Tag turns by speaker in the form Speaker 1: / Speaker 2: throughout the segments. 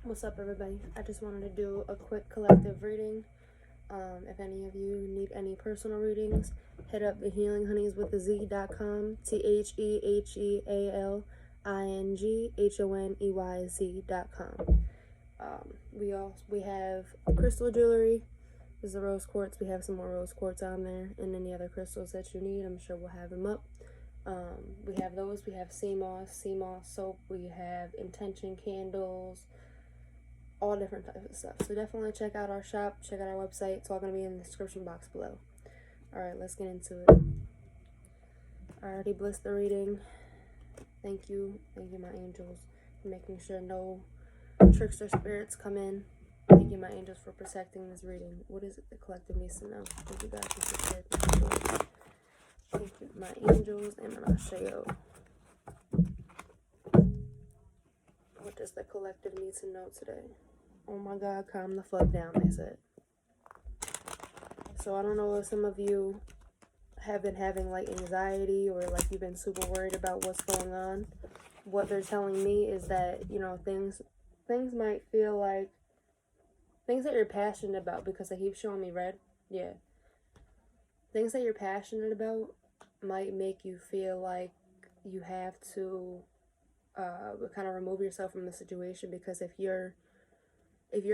Speaker 1: What's up, everybody? I just wanted to do a quick collective reading. If any of you need any personal readings, hit up TheHealingHoneyz with Z.com, TheHealingHoneyz.com. We have crystal jewelry. This is the rose quartz. We have some more rose quartz on there, and any other crystals that you need, I'm sure we'll have them up. We have those. We have sea moss soap. We have intention candles, all different types of stuff. So definitely check out our shop, check out our website. It's all going to be in the description box below. Alright, let's get into it. I already blessed the reading. Thank you my angels, for making sure no trickster spirits come in. Thank you my angels for protecting this reading. What is it the collective needs to know? Thank you guys for protecting. Thank you my angels and Manashayo. What does the collective need to know today? Oh my God, calm the fuck down, they said. So I don't know if some of you have been having like anxiety or like you've been super worried about what's going on. What they're telling me is that, you know, things might feel like things that you're passionate about, because they keep showing me red. Yeah. Things that you're passionate about might make you feel like you have to kind of remove yourself from the situation, because if you're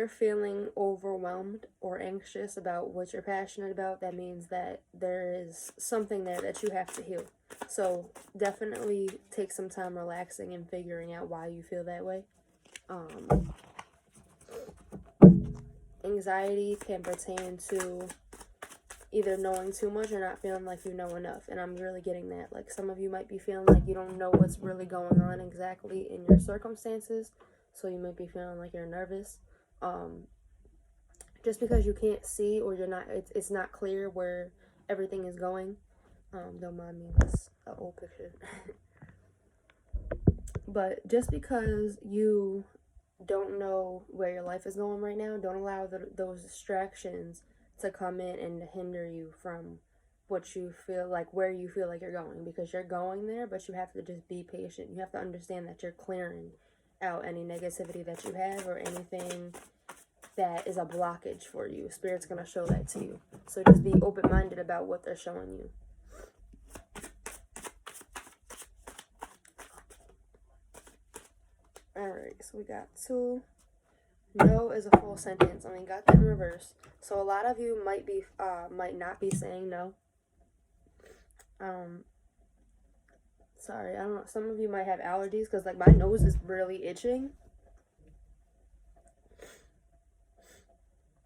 Speaker 1: feeling overwhelmed or anxious about what you're passionate about, that means that there is something there that you have to heal. So definitely take some time relaxing and figuring out why you feel that way. Anxiety can pertain to either knowing too much or not feeling like you know enough. And I'm really getting that. Like, some of you might be feeling like you don't know what's really going on exactly in your circumstances. So you might be feeling like you're nervous. Just because you can't see, or you're not, it's not clear where everything is going. Don't mind me, that's an old picture. But just because you don't know where your life is going right now, don't allow those distractions to come in and hinder you from what you feel like, where you feel like you're going, because you're going there, but you have to just be patient. You have to understand that you're clearing out any negativity that you have or anything that is a blockage for you. Spirit's going to show that to you. So just be open-minded about what they're showing you. Alright, so we got 2. No is a full sentence, and we got that in reverse. So a lot of you might not be saying no. Sorry, I don't know. Some of you might have allergies, because like my nose is really itching.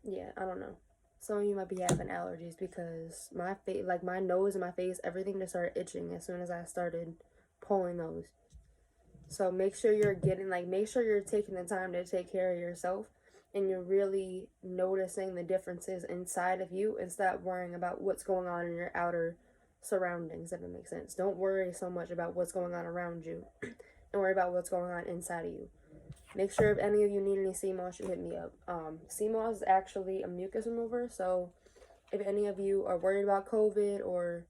Speaker 1: Yeah, I don't know. Some of you might be having allergies, because my face, like my nose and my face, everything just started itching as soon as I started pulling those. So make sure you're taking the time to take care of yourself, and you're really noticing the differences inside of you, and stop worrying about what's going on in your outer surroundings, if it makes sense. Don't worry so much about what's going on around you, and worry about what's going on inside of you. Make sure if any of you need any sea moss, you hit me up. Sea moss is actually a mucus remover, so if any of you are worried about COVID or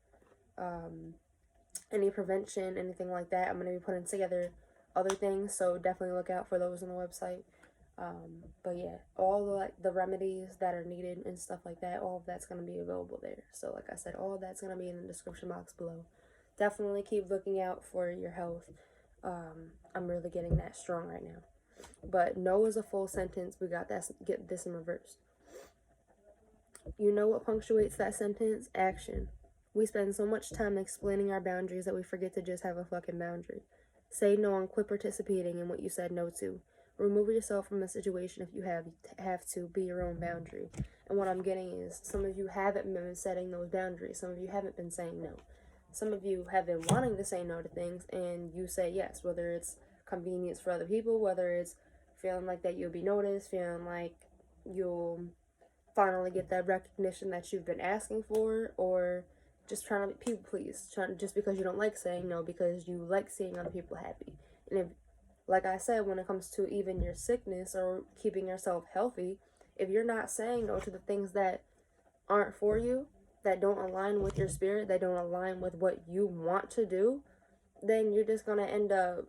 Speaker 1: any prevention, anything like that, I'm going to be putting together other things, so definitely look out for those on the website. But yeah, all the remedies that are needed and stuff like that, all of that's going to be available there. So like I said, all of that's going to be in the description box below. Definitely keep looking out for your health. I'm really getting that strong right now. But no is a full sentence. We got that. Get this in reverse. You know what punctuates that sentence? Action. We spend so much time explaining our boundaries that we forget to just have a fucking boundary. Say no and quit participating in what you said no to. Remove yourself from the situation if you have to. Be your own boundary. And what I'm getting is, some of you haven't been setting those boundaries. Some of you haven't been saying no. Some of you have been wanting to say no to things, and you say yes, whether it's convenience for other people, whether it's feeling like that you'll be noticed, feeling like you'll finally get that recognition that you've been asking for, or just trying to people please, just because you don't like saying no, because you like seeing other people happy. And if, like I said, when it comes to even your sickness or keeping yourself healthy, if you're not saying no to the things that aren't for you, that don't align with your spirit, that don't align with what you want to do, then you're just going to end up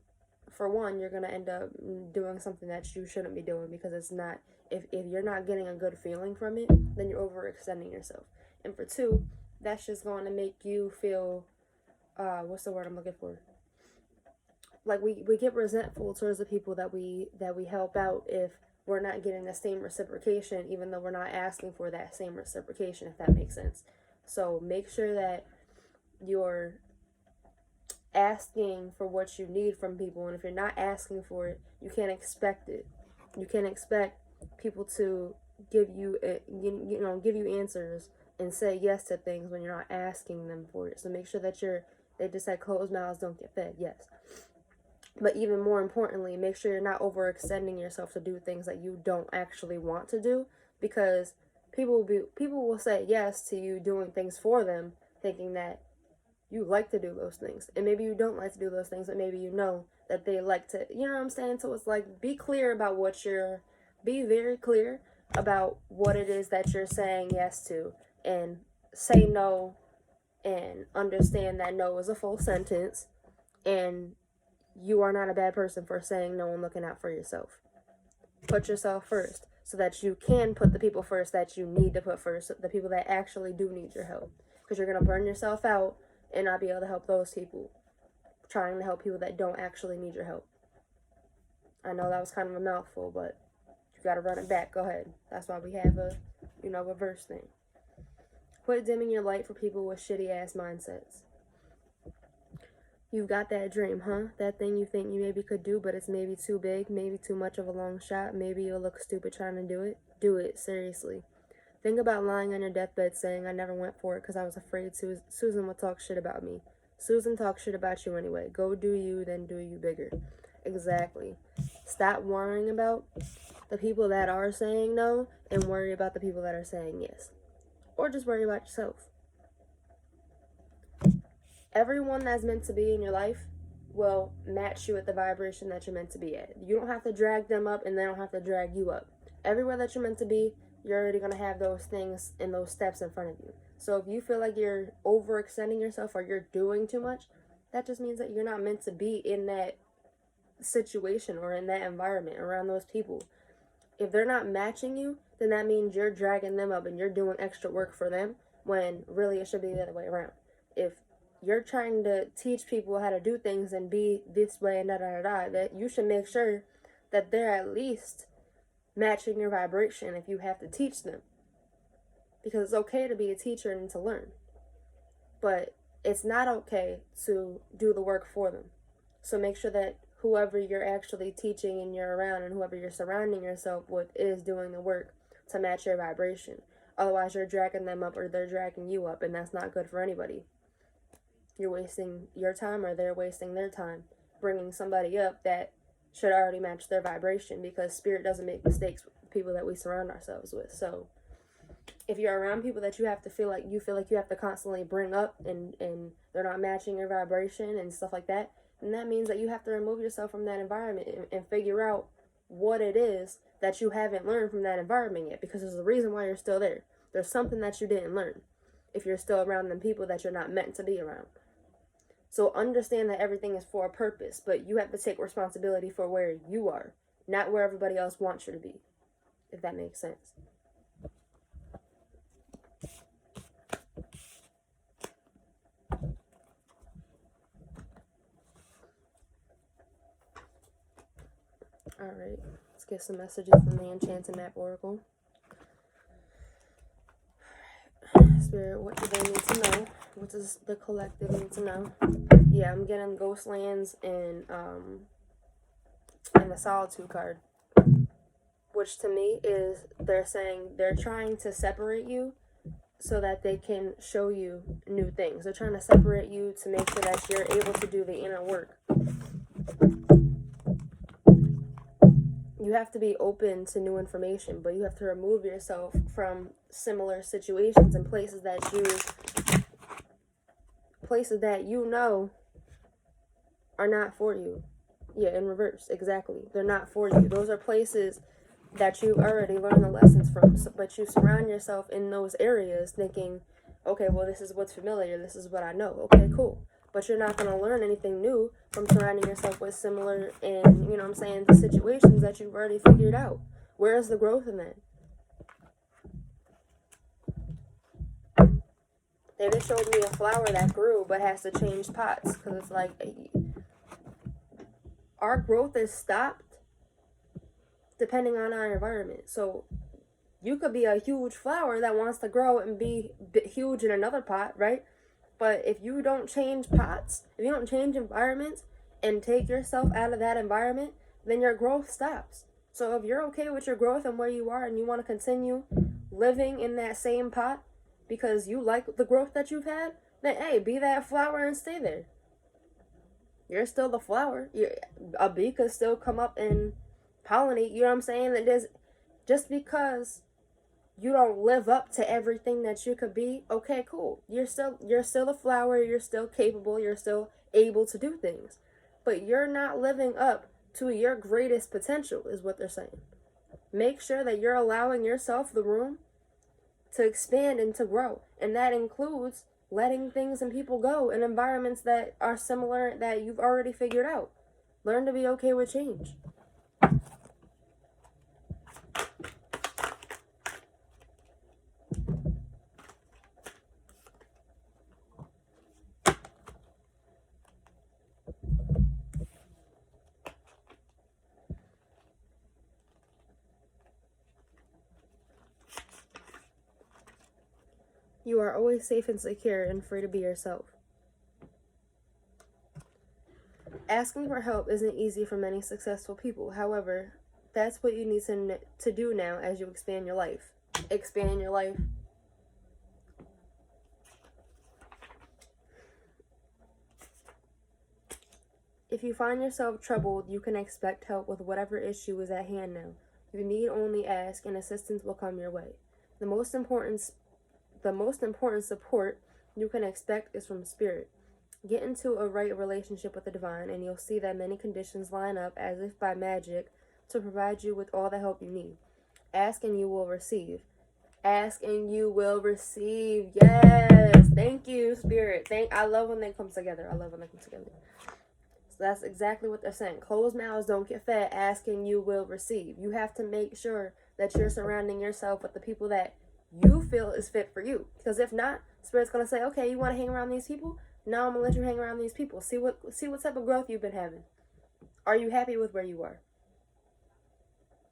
Speaker 1: for one, you're going to end up doing something that you shouldn't be doing, because it's not, if you're not getting a good feeling from it, then you're overextending yourself. And for two, that's just going to make you feel, what's the word I'm looking for? Like we get resentful towards the people that we help out if we're not getting the same reciprocation, even though we're not asking for that same reciprocation, if that makes sense. So make sure that you're asking for what you need from people, and if you're not asking for it, you can't expect it. You can't expect people to give you give you answers and say yes to things when you're not asking them for it. So make sure that they just said closed mouths don't get fed. Yes. But even more importantly, make sure you're not overextending yourself to do things that you don't actually want to do, because people will say yes to you doing things for them, thinking that you like to do those things. And maybe you don't like to do those things, but maybe you know that they like to, you know what I'm saying? So it's like, be very clear about what it is that you're saying yes to, and say no, and understand that no is a full sentence, and you are not a bad person for saying no and looking out for yourself. Put yourself first, so that you can put the people first that you need to put first, the people that actually do need your help. Because you're going to burn yourself out and not be able to help those people, trying to help people that don't actually need your help. I know that was kind of a mouthful, but you got to run it back. Go ahead. That's why we have a verse thing. Quit dimming your light for people with shitty ass mindsets. You've got that dream, huh? That thing you think you maybe could do, but it's maybe too big, maybe too much of a long shot, maybe you'll look stupid trying to do it. Do it, seriously. Think about lying on your deathbed saying, I never went for it because I was afraid Susan would talk shit about me. Susan talks shit about you anyway. Go do you, then do you bigger. Exactly. Stop worrying about the people that are saying no and worry about the people that are saying yes. Or just worry about yourself. Everyone that's meant to be in your life will match you at the vibration that you're meant to be at. You don't have to drag them up, and they don't have to drag you up. Everywhere that you're meant to be, you're already going to have those things and those steps in front of you. So if you feel like you're overextending yourself or you're doing too much, that just means that you're not meant to be in that situation or in that environment around those people. If they're not matching you, then that means you're dragging them up and you're doing extra work for them, when really it should be the other way around. If you're trying to teach people how to do things and be this way and that you should make sure that they're at least matching your vibration if you have to teach them. Because it's okay to be a teacher and to learn. But it's not okay to do the work for them. So make sure that whoever you're actually teaching and you're around, and whoever you're surrounding yourself with, is doing the work to match your vibration. Otherwise, you're dragging them up or they're dragging you up, and that's not good for anybody. You're wasting your time, or they're wasting their time bringing somebody up that should already match their vibration, because spirit doesn't make mistakes with the people that we surround ourselves with. So if you're around people that you feel like you have to constantly bring up, and they're not matching your vibration and stuff like that, then that means that you have to remove yourself from that environment and figure out what it is that you haven't learned from that environment yet, because there's a reason why you're still there. There's something that you didn't learn if you're still around them people that you're not meant to be around. So understand that everything is for a purpose, but you have to take responsibility for where you are, not where everybody else wants you to be, if that makes sense. Alright, let's get some messages from the Enchanted Map Oracle. Spirit, what do they need to know? What does the collective need to know? Yeah, I'm getting Ghostlands and the Solitude card, which to me is, they're saying they're trying to separate you so that they can show you new things. They're trying to separate you to make sure that you're able to do the inner work. You have to be open to new information, but you have to remove yourself from similar situations and places that you know are not for you. Yeah, in reverse, exactly. They're not for you. Those are places that you already learned the lessons from, but you surround yourself in those areas thinking, okay, well, this is what's familiar, this is what I know. Okay, cool. but you're not going to learn anything new from surrounding yourself with similar and, you know what I'm saying, the situations that you've already figured out. Where is the growth in that? They just showed me a flower that grew but has to change pots, because it's like our growth is stopped depending on our environment. So you could be a huge flower that wants to grow and be huge in another pot, right? But if you don't change pots, if you don't change environments and take yourself out of that environment, then your growth stops. So if you're okay with your growth and where you are and you want to continue living in that same pot because you like the growth that you've had, then hey, be that flower and stay there. You're still the flower. A bee could still come up and pollinate, you know what I'm saying? That just because you don't live up to everything that you could be, okay, cool. You're still a flower, you're still capable, you're still able to do things. But you're not living up to your greatest potential, is what they're saying. Make sure that you're allowing yourself the room to expand and to grow. And that includes letting things and people go in environments that are similar that you've already figured out. Learn to be okay with change. You are always safe and secure and free to be yourself. Asking for help isn't easy for many successful people. However, that's what you need to do now as you expand your life. Expand your life. If you find yourself troubled, you can expect help with whatever issue is at hand now. You need only ask and assistance will come your way. The most important support you can expect is from Spirit. Get into a right relationship with the divine and you'll see that many conditions line up as if by magic to provide you with all the help you need. Ask and you will receive. Ask and you will receive. Yes. Thank you, Spirit. I love when they come together. So that's exactly what they're saying. Closed mouths don't get fed. Ask and you will receive. You have to make sure that you're surrounding yourself with the people that you feel is fit for you. Because if not, Spirit's going to say, okay, you want to hang around these people? Now I'm going to let you hang around these people. See what type of growth you've been having. Are you happy with where you are?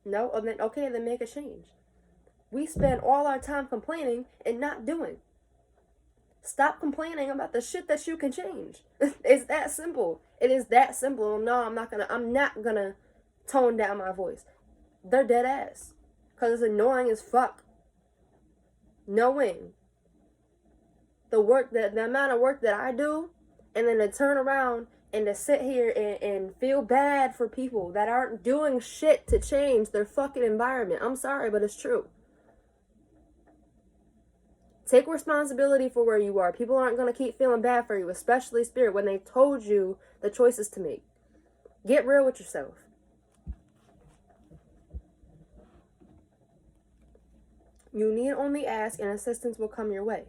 Speaker 1: No? Then make a change. We spend all our time complaining and not doing. Stop complaining about the shit that you can change. It's that simple. It is that simple. No, I'm not gonna tone down my voice. They're dead ass. Because it's annoying as fuck. Knowing the amount of work that I do, and then to turn around and to sit here and feel bad for people that aren't doing shit to change their fucking environment. I'm sorry, but it's true. Take responsibility for where you are. People aren't going to keep feeling bad for you, especially Spirit, when they told you the choices to make. Get real with yourself. You need only ask and assistance will come your way.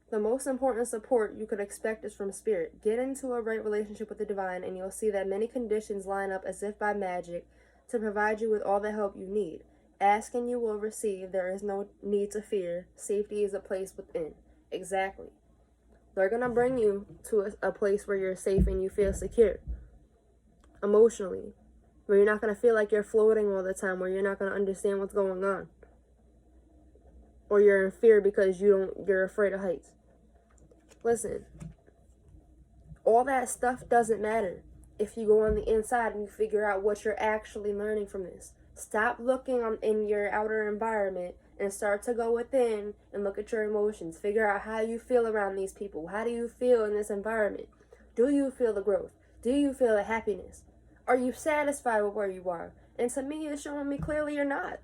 Speaker 1: The most important support you could expect is from Spirit. Get into a right relationship with the divine and you'll see that many conditions line up as if by magic to provide you with all the help you need. Ask and you will receive. There is no need to fear. Safety is a place within. Exactly. They're going to bring you to a place where you're safe and you feel secure. Emotionally. Where you're not going to feel like you're floating all the time. Where you're not going to understand what's going on. Or you're in fear because you're afraid of heights. Listen. All that stuff doesn't matter if you go on the inside and you figure out what you're actually learning from this. Stop looking in your outer environment and start to go within and look at your emotions. Figure out how you feel around these people. How do you feel in this environment? Do you feel the growth? Do you feel the happiness? Are you satisfied with where you are? And to me, it's showing me clearly you're not.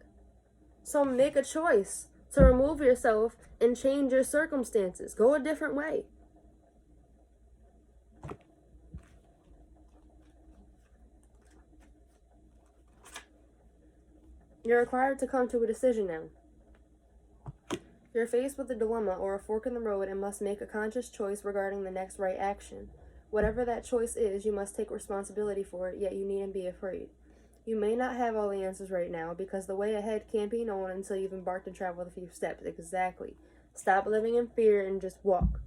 Speaker 1: So make a choice to remove yourself and change your circumstances. Go a different way. You're required to come to a decision now. You're faced with a dilemma or a fork in the road and must make a conscious choice regarding the next right action. Whatever that choice is, you must take responsibility for it, yet you needn't be afraid. You may not have all the answers right now, because the way ahead can't be known until you've embarked and traveled a few steps. Exactly. Stop living in fear and just walk.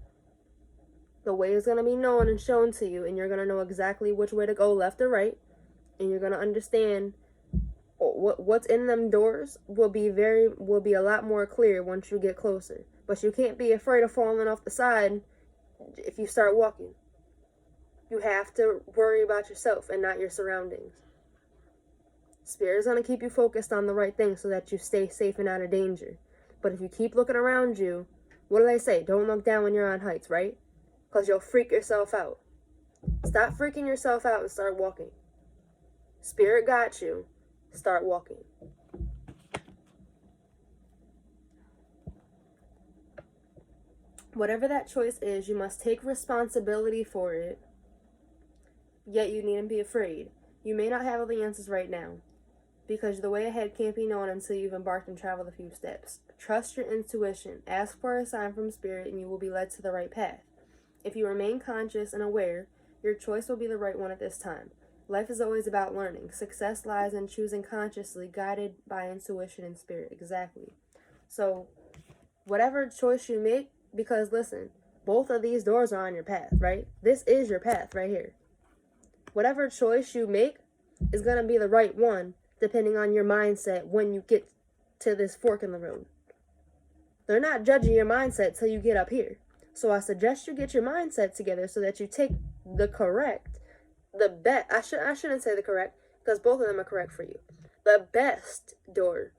Speaker 1: The way is going to be known and shown to you, and you're going to know exactly which way to go, left or right, and you're going to understand what's in them doors will be a lot more clear once you get closer. But you can't be afraid of falling off the side if you start walking. You have to worry about yourself and not your surroundings. Spirit is going to keep you focused on the right thing so that you stay safe and out of danger. But if you keep looking around you, what do they say? Don't look down when you're on heights, right? Because you'll freak yourself out. Stop freaking yourself out and start walking. Spirit got you. Start walking. Whatever that choice is, you must take responsibility for it, yet you needn't be afraid. You may not have all the answers right now, because the way ahead can't be known until you've embarked and traveled a few steps. Trust your intuition. Ask for a sign from Spirit, and you will be led to the right path. If you remain conscious and aware, your choice will be the right one at this time. Life is always about learning. Success lies in choosing consciously, guided by intuition and spirit. Exactly. So, whatever choice you make, because listen, both of these doors are on your path, right? This is your path right here. Whatever choice you make is going to be the right one, depending on your mindset when you get to this fork in the road. They're not judging your mindset till you get up here. So I suggest you get your mindset together so that you take I shouldn't say the correct, because both of them are correct for you. The best door,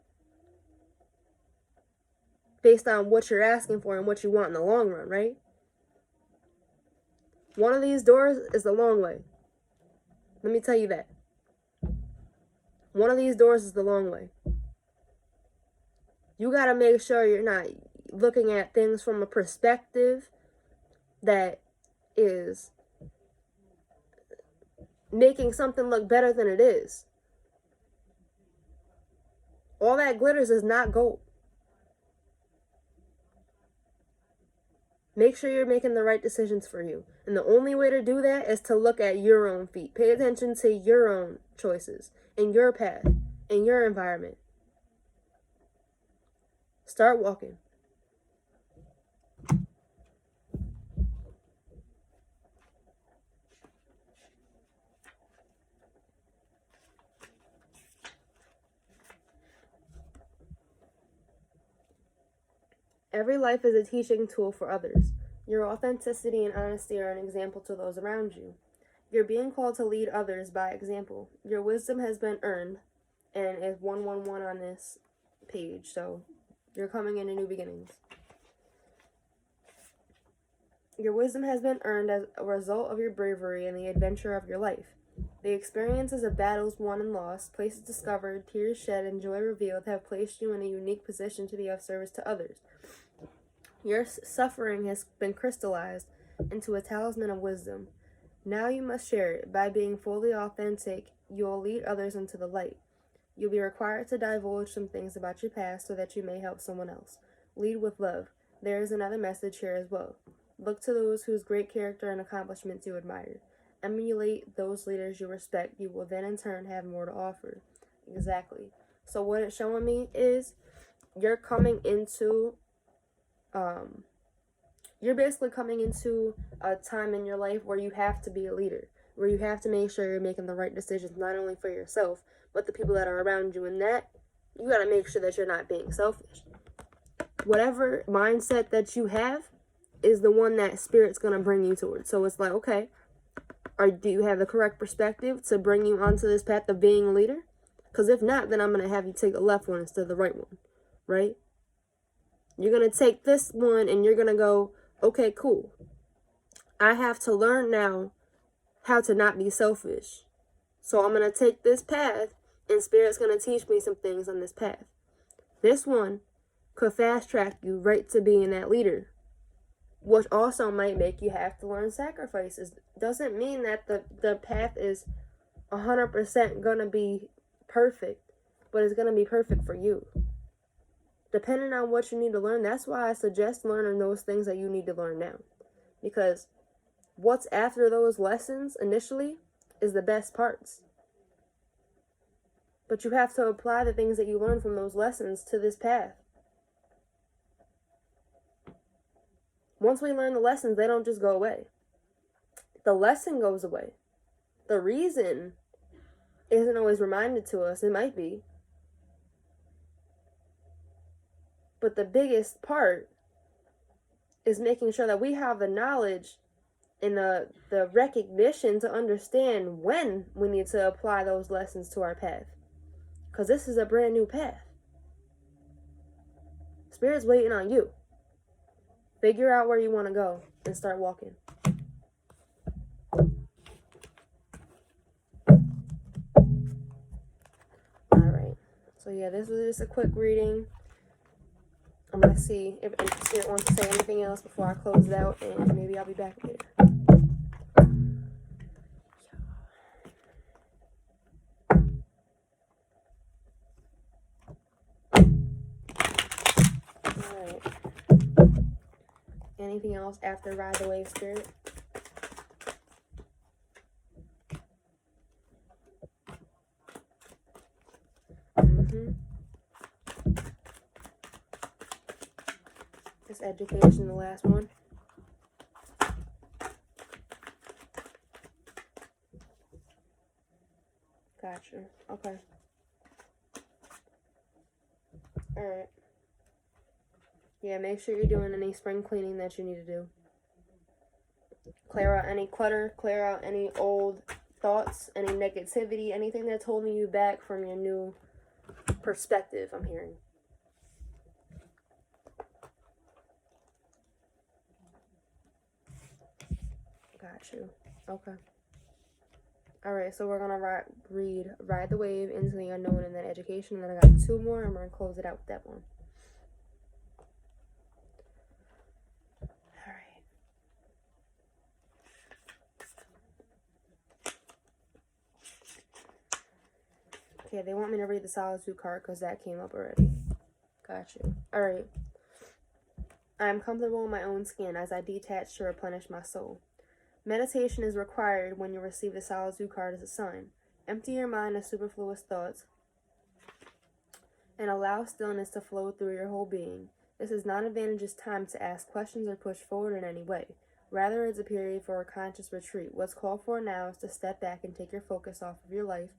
Speaker 1: based on what you're asking for and what you want in the long run, right? One of these doors is the long way. Let me tell you that. One of these doors is the long way. You got to make sure you're not looking at things from a perspective that is making something look better than it is. All that glitters is not gold. Make sure you're making the right decisions for you. And the only way to do that is to look at your own feet. Pay attention to your own choices and your path and your environment. Start walking. Every life is a teaching tool for others. Your authenticity and honesty are an example to those around you. You're being called to lead others by example. Your wisdom has been earned, and it's 111 on this page, so you're coming into new beginnings. Your wisdom has been earned as a result of your bravery and the adventure of your life. The experiences of battles won and lost, places discovered, tears shed, and joy revealed have placed you in a unique position to be of service to others. Your suffering has been crystallized into a talisman of wisdom. Now you must share it. By being fully authentic, you will lead others into the light. You'll be required to divulge some things about your past so that you may help someone else. Lead with love. There is another message here as well. Look to those whose great character and accomplishments you admire. Emulate those leaders you respect. You will then in turn have more to offer. Exactly. So what it's showing me is you're basically coming into a time in your life where you have to be a leader, where you have to make sure you're making the right decisions, not only for yourself, but the people that are around you. And that, you got to make sure that you're not being selfish. Whatever mindset that you have is the one that Spirit's going to bring you towards. So it's like, okay, do you have the correct perspective to bring you onto this path of being a leader? Because if not, then I'm going to have you take the left one instead of the right one, right? You're going to take this one and you're going to go, okay, cool. I have to learn now how to not be selfish. So I'm going to take this path and Spirit's going to teach me some things on this path. This one could fast track you right to being that leader, which also might make you have to learn sacrifices. Doesn't mean that the path is 100% going to be perfect, but it's going to be perfect for you. Depending on what you need to learn, that's why I suggest learning those things that you need to learn now. Because what's after those lessons initially is the best parts. But you have to apply the things that you learn from those lessons to this path. Once we learn the lessons, they don't just go away. The lesson goes away. The reason isn't always reminded to us. It might be. But the biggest part is making sure that we have the knowledge and the recognition to understand when we need to apply those lessons to our path. Because this is a brand new path. Spirit's waiting on you. Figure out where you want to go and start walking. Alright. So yeah, this was just a quick reading. I'm going to see if Spirit wants to say anything else before I close it out, and maybe I'll be back later. Alright. Anything else after Ride the Wave, Spirit? Is education the last one? Gotcha. Okay. Alright. Yeah, make sure you're doing any spring cleaning that you need to do. Clear out any clutter, clear out any old thoughts, any negativity, anything that's holding you back from your new perspective, I'm hearing. Got you. Okay. Alright, so we're going to read Ride the Wave, Into the Unknown, and then Education. And then I got two more, and we're going to close it out with that one. Alright. Okay, they want me to read the Solitude card because that came up already. Got you. Alright. I am comfortable in my own skin as I detach to replenish my soul. Meditation is required when you receive the Solitude card as a sign. Empty your mind of superfluous thoughts and allow stillness to flow through your whole being. This is not advantageous time to ask questions or push forward in any way. Rather, it's a period for a conscious retreat. What's called for now is to step back and take your focus off of your life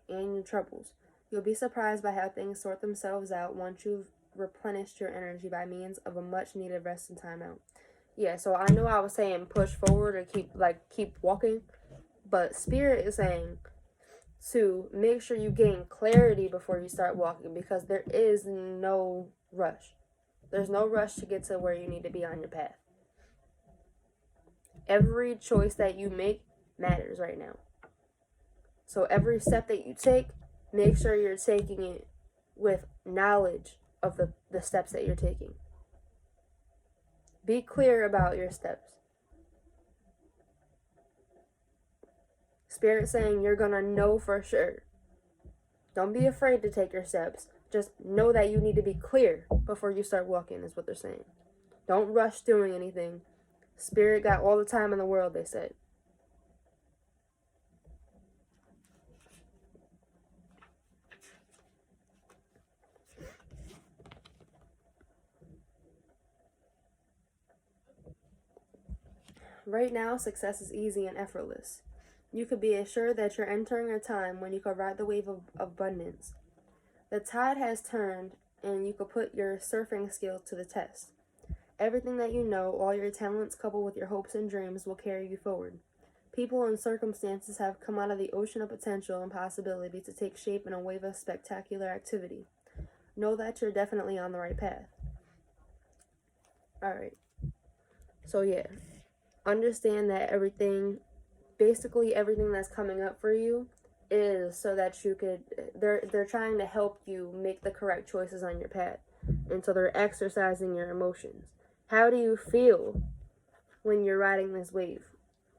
Speaker 1: and your troubles. You'll be surprised by how things sort themselves out once you've replenished your energy by means of a much-needed rest and time out. Yeah, so I know I was saying push forward or keep walking, but Spirit is saying to make sure you gain clarity before you start walking, because there is no rush. There's no rush to get to where you need to be on your path. Every choice that you make matters right now. So every step that you take, make sure you're taking it with knowledge of the steps that you're taking. Be clear about your steps. Spirit saying you're going to know for sure. Don't be afraid to take your steps. Just know that you need to be clear before you start walking, is what they're saying. Don't rush doing anything. Spirit got all the time in the world, they said. Right now, success is easy and effortless. You could be assured that you're entering a time when you could ride the wave of abundance. The tide has turned, and you could put your surfing skills to the test. Everything that you know, all your talents coupled with your hopes and dreams, will carry you forward. People and circumstances have come out of the ocean of potential and possibility to take shape in a wave of spectacular activity. Know that you're definitely on the right path. Alright. So yeah. Understand that basically everything that's coming up for you is so that you could, they're trying to help you make the correct choices on your path. And so they're exercising your emotions. How do you feel when you're riding this wave?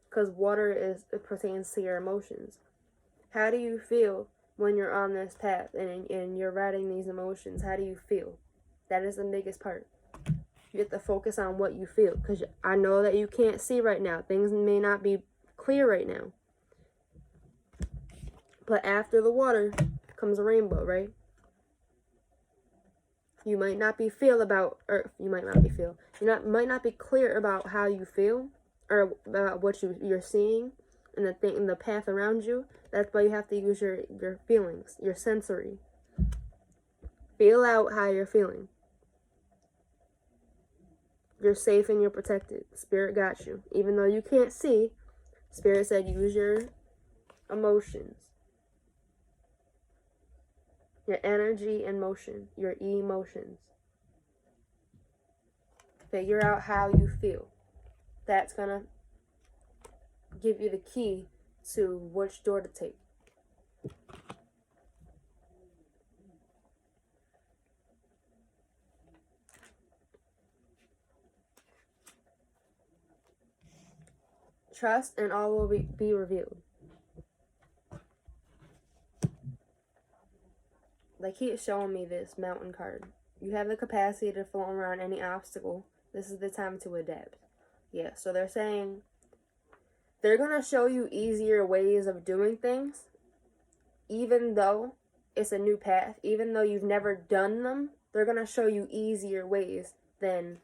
Speaker 1: Because water it pertains to your emotions. How do you feel when you're on this path and you're riding these emotions? How do you feel? That is the biggest part. You have to focus on what you feel, because I know that you can't see right now. Things may not be clear right now. But after the water comes a rainbow, right? You might not be might not be clear about how you feel or about what you're seeing and the path around you. That's why you have to use your feelings, your sensory. Feel out how you're feeling. You're safe and you're protected. Spirit got you. Even though you can't see, Spirit said use your emotions. Your energy and motion. Your emotions. Figure out how you feel. That's going to give you the key to which door to take. Trust and all will be revealed. They keep showing me this mountain card. You have the capacity to float around any obstacle. This is the time to adapt. Yeah, so they're saying they're going to show you easier ways of doing things, even though it's a new path, even though you've never done them. They're going to show you easier ways than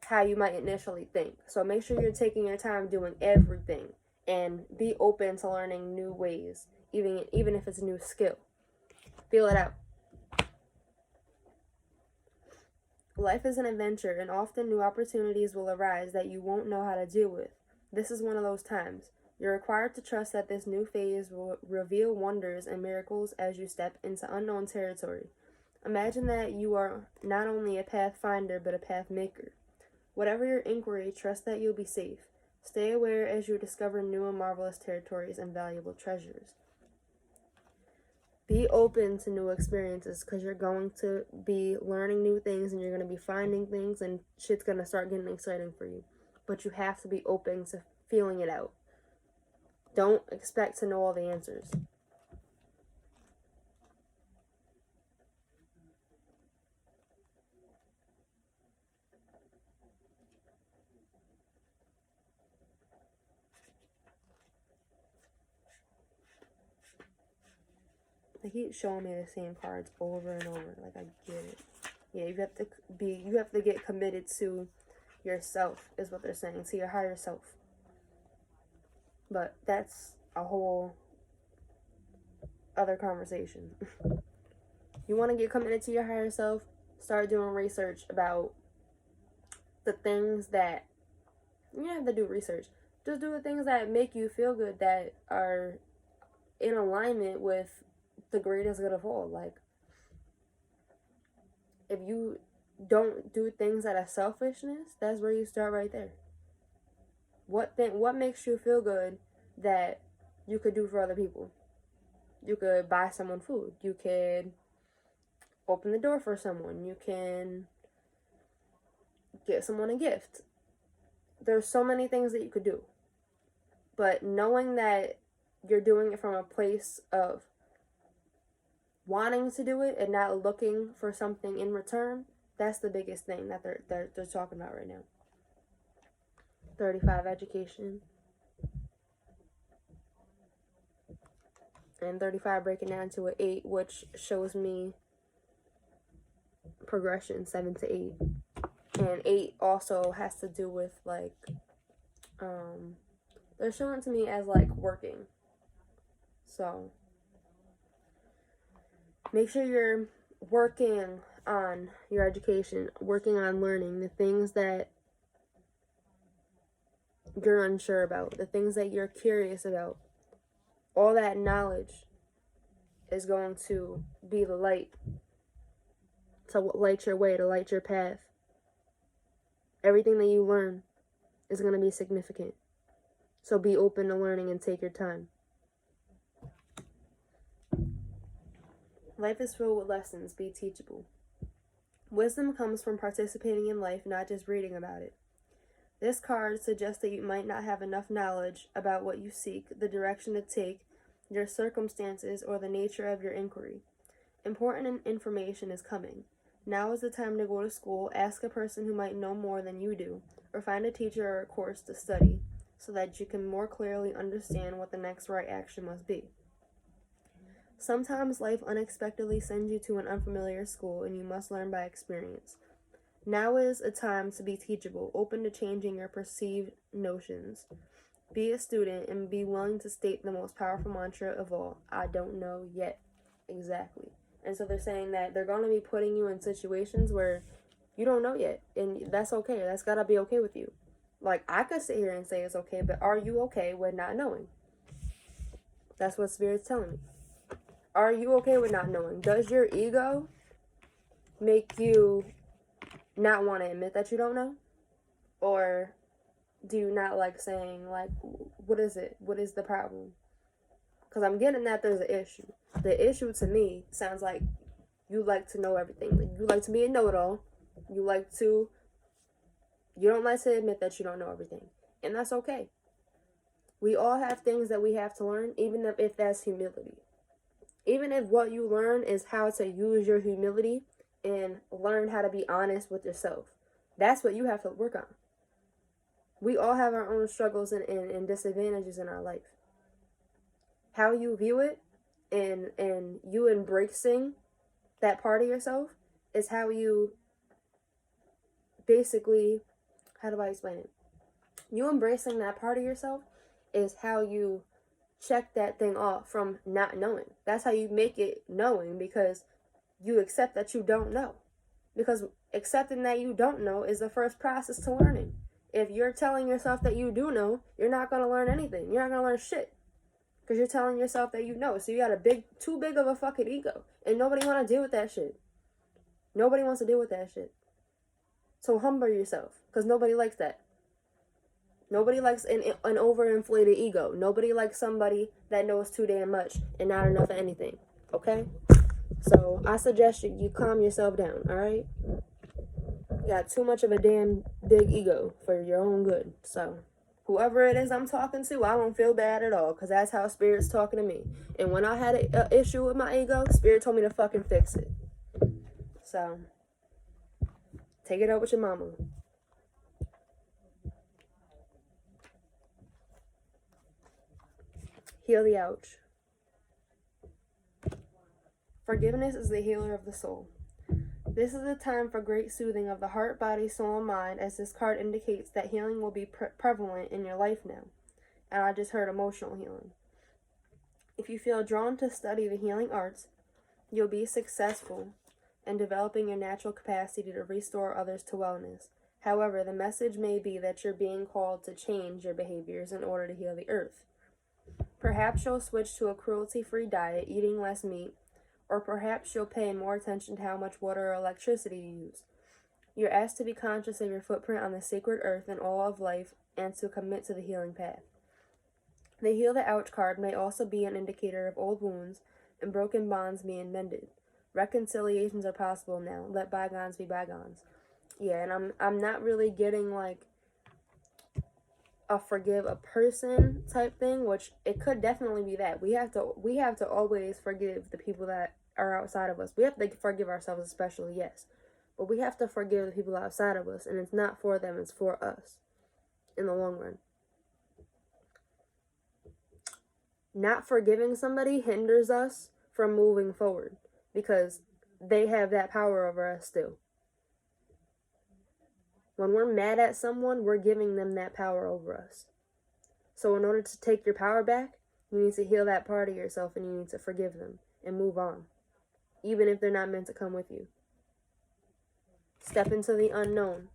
Speaker 1: how you might initially think. So make sure you're taking your time doing everything and be open to learning new ways, even if it's a new skill. Feel it out. Life is an adventure, and often new opportunities will arise that you won't know how to deal with. This is one of those times. You're required to trust that this new phase will reveal wonders and miracles as you step into unknown territory. Imagine that you are not only a pathfinder, but a path maker. Whatever your inquiry, trust that you'll be safe. Stay aware as you discover new and marvelous territories and valuable treasures. Be open to new experiences, because you're going to be learning new things and you're going to be finding things and shit's going to start getting exciting for you. But you have to be open to feeling it out. Don't expect to know all the answers. They keep showing me the same cards over and over. Like, I get it. Yeah, you have to get committed to yourself, is what they're saying, to your higher self. But that's a whole other conversation. You want to get committed to your higher self, start doing research about the things that, you don't have to do research. Just do the things that make you feel good, that are in alignment with the greatest good of all. Like, if you don't do things out of selfishness, that's where you start right there. What makes you feel good that you could do for other people? You could buy someone food. You could open the door for someone. You can get someone a gift. There's so many things that you could do. But knowing that you're doing it from a place of wanting to do it and not looking for something in return, that's the biggest thing that they're talking about right now. 35, education. And 35 breaking down to an 8, which shows me progression, 7 to 8. And 8 also has to do with, like, they're showing it to me as, like, working. So make sure you're working on your education, working on learning the things that you're unsure about, the things that you're curious about. All that knowledge is going to be the light, to light your way, to light your path. Everything that you learn is going to be significant. So be open to learning and take your time. Life is filled with lessons. Be teachable. Wisdom comes from participating in life, not just reading about it. This card suggests that you might not have enough knowledge about what you seek, the direction to take, your circumstances, or the nature of your inquiry. Important information is coming. Now is the time to go to school, ask a person who might know more than you do, or find a teacher or a course to study, so that you can more clearly understand what the next right action must be. Sometimes life unexpectedly sends you to an unfamiliar school, and you must learn by experience. Now is a time to be teachable, open to changing your perceived notions. Be a student and be willing to state the most powerful mantra of all, I don't know yet. Exactly. And so they're saying that they're going to be putting you in situations where you don't know yet. And that's okay. That's got to be okay with you. Like, I could sit here and say it's okay, but are you okay with not knowing? That's what Spirit's telling me. Are you okay with not knowing? Does your ego make you not want to admit that you don't know? Or do you not like saying, like, what is it? What is the problem? Because I'm getting that there's an issue. The issue to me sounds like you like to know everything. Like, you like to be a know-it-all. You don't like to admit that you don't know everything. And that's okay. We all have things that we have to learn, even if that's humility. Even if what you learn is how to use your humility and learn how to be honest with yourself. That's what you have to work on. We all have our own struggles and disadvantages in our life. How you view it and you embracing that part of yourself is how you basically, how do I explain it? You embracing that part of yourself is how you check that thing off from not knowing. That's how you make it knowing, because you accept that you don't know. Because accepting that you don't know is the first process to learning. If you're telling yourself that you do know, you're not going to learn anything. You're not going to learn shit. Because you're telling yourself that you know. So you got too big of a fucking ego. And nobody want to deal with that shit. Nobody wants to deal with that shit. So humble yourself. Because nobody likes that. Nobody likes an overinflated ego. Nobody likes somebody that knows too damn much and not enough of anything. Okay? So I suggest you calm yourself down, alright? You got too much of a damn big ego for your own good. So whoever it is I'm talking to, I don't feel bad at all, because that's how Spirit's talking to me. And when I had an issue with my ego, Spirit told me to fucking fix it. So take it up with your mama. Heal the ouch. Forgiveness is the healer of the soul. This is a time for great soothing of the heart, body, soul, and mind, as this card indicates that healing will be prevalent in your life now. And I just heard emotional healing. If you feel drawn to study the healing arts, you'll be successful in developing your natural capacity to restore others to wellness. However, the message may be that you're being called to change your behaviors in order to heal the earth. Perhaps you'll switch to a cruelty-free diet, eating less meat, or perhaps you'll pay more attention to how much water or electricity you use. You're asked to be conscious of your footprint on the sacred earth and all of life, and to commit to the healing path. The Heal the Ouch card may also be an indicator of old wounds and broken bonds being mended. Reconciliations are possible now. Let bygones be bygones. Yeah, and I'm not really getting like a forgive a person type thing, which it could definitely be that. We have to always forgive the people that are outside of us. We have to forgive ourselves especially, yes. But we have to forgive the people outside of us, and it's not for them, it's for us in the long run. Not forgiving somebody hinders us from moving forward, because they have that power over us still. When we're mad at someone, we're giving them that power over us. So in order to take your power back, you need to heal that part of yourself, and you need to forgive them and move on, even if they're not meant to come with you. Step into the unknown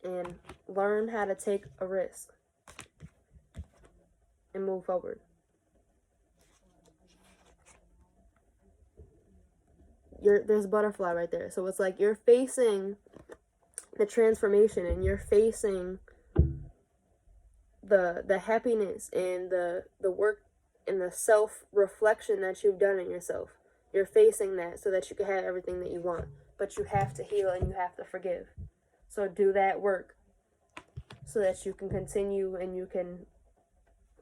Speaker 1: and learn how to take a risk and move forward. There's a butterfly right there. So it's like you're facing the transformation, and you're facing the happiness and the work and the self-reflection that you've done in yourself. You're facing that so that you can have everything that you want. But you have to heal and you have to forgive. So do that work so that you can continue and you can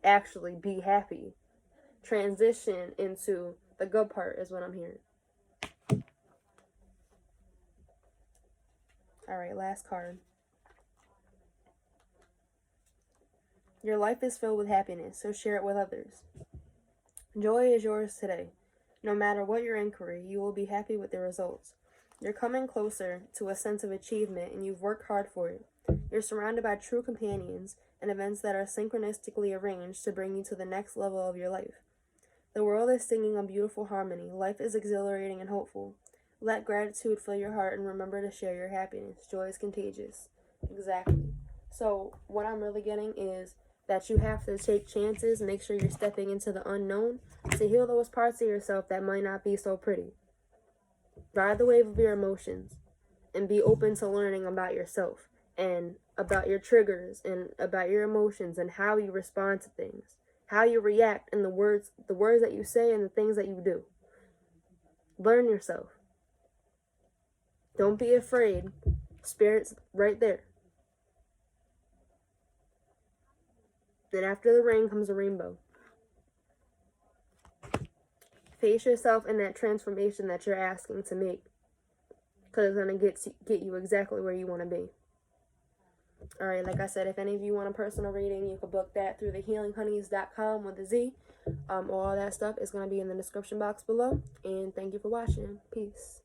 Speaker 1: actually be happy. Transition into the good part is what I'm hearing. Alright, last card. Your life is filled with happiness, so share it with others. Joy is yours today. No matter what your inquiry, you will be happy with the results. You're coming closer to a sense of achievement, and you've worked hard for it. You're surrounded by true companions and events that are synchronistically arranged to bring you to the next level of your life. The world is singing a beautiful harmony. Life is exhilarating and hopeful. Let gratitude fill your heart and remember to share your happiness. Joy is contagious. Exactly. So what I'm really getting is that you have to take chances, make sure you're stepping into the unknown to heal those parts of yourself that might not be so pretty. Ride the wave of your emotions and be open to learning about yourself and about your triggers and about your emotions and how you respond to things, how you react, and the words that you say and the things that you do. Learn yourself. Don't be afraid. Spirit's right there. Then after the rain comes a rainbow. Face yourself in that transformation that you're asking to make, because it's going to get you exactly where you want to be. Alright, like I said, if any of you want a personal reading, you can book that through TheHealingHoneyz.com with a Z. All that stuff is going to be in the description box below. And thank you for watching. Peace.